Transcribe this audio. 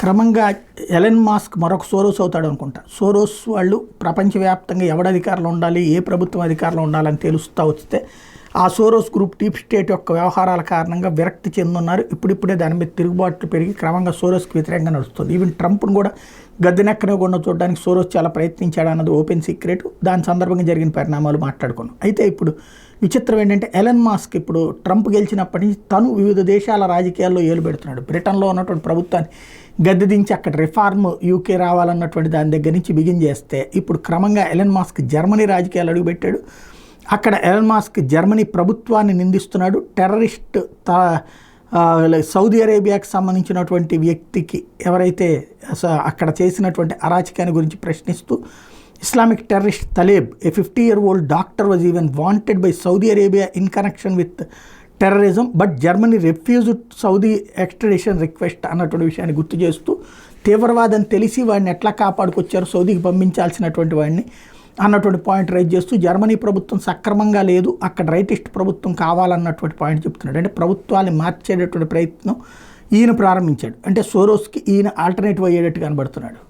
క్రమంగా Elon Musk మరొక Soros అవుతాడు అనుకుంటా. సోరోస్ వాళ్ళు ప్రపంచవ్యాప్తంగా ఎవడ అధికారంలో ఉండాలి, ఏ ప్రభుత్వం అధికారంలో ఉండాలని తెలుస్తూ వస్తే ఆ సోరోస్ గ్రూప్ డీప్ స్టేట్ యొక్క వ్యవహారాల కారణంగా విరక్తి చెందున్నారు. ఇప్పుడిప్పుడే దాని మీద తిరుగుబాట్లు పెరిగి క్రమంగా సోరోస్కి వ్యతిరేకంగా నడుస్తుంది. ఈవెన్ ట్రంప్ను కూడా గద్దెనెక్కనివ్వకుండా చూడడానికి సోరోస్ చాలా ప్రయత్నించాడు అన్నది ఓపెన్ సీక్రెట్. దాని సందర్భంగా జరిగిన పరిణామాలు మాట్లాడుకున్నాం. అయితే ఇప్పుడు విచిత్రం ఏంటంటే ఎలన్ మాస్క్ ఇప్పుడు ట్రంప్ గెలిచినప్పటి నుంచి తను వివిధ దేశాల రాజకీయాల్లో ఏలు పెడుతున్నాడు. బ్రిటన్లో ఉన్నటువంటి ప్రభుత్వాన్ని గద్దె దించి అక్కడ రిఫార్మ్ యూకే రావాలన్నటువంటి దాని దగ్గర నుంచి బిగిన్ చేస్తే ఇప్పుడు క్రమంగా ఎలన్ మాస్క్ జర్మనీ రాజకీయాలు అడుగుపెట్టాడు. అక్కడ ఎలన్ మాస్క్ జర్మనీ ప్రభుత్వాన్ని నిందిస్తున్నాడు. టెర్రరిస్ట్ సౌదీ అరేబియాకి సంబంధించినటువంటి వ్యక్తికి ఎవరైతే అక్కడ చేసినటువంటి అరాచకాన్ని గురించి ప్రశ్నిస్తూ Islamic terrorist Taleb a 50-year-old doctor was even wanted by Saudi Arabia in connection with terrorism but Germany refused Saudi extradition request అన్నటువంటి విషయాన్ని గుర్తు చేస్తూ తీవ్రవాదం తెలిసి వాడిని ఎట్లా కాపాడుకొచ్చారు, సౌదీకి పంపించాల్సినటువంటి వాడిని అన్నటువంటి పాయింట్ రైజ్ చేస్తూ జర్మనీ ప్రభుత్వం సక్రమంగా లేదు, అక్కడ రైటిస్ట్ ప్రభుత్వం కావాలన్నటువంటి పాయింట్ చెప్తున్నాడు. అంటే ప్రభుత్వాన్ని మార్చేటటువంటి ప్రయత్నం ఈయన ప్రారంభించాడు. అంటే సోరోస్కి ఈయన ఆల్టర్నేటివ్ అయ్యేటట్టు కనబడుతున్నాడు.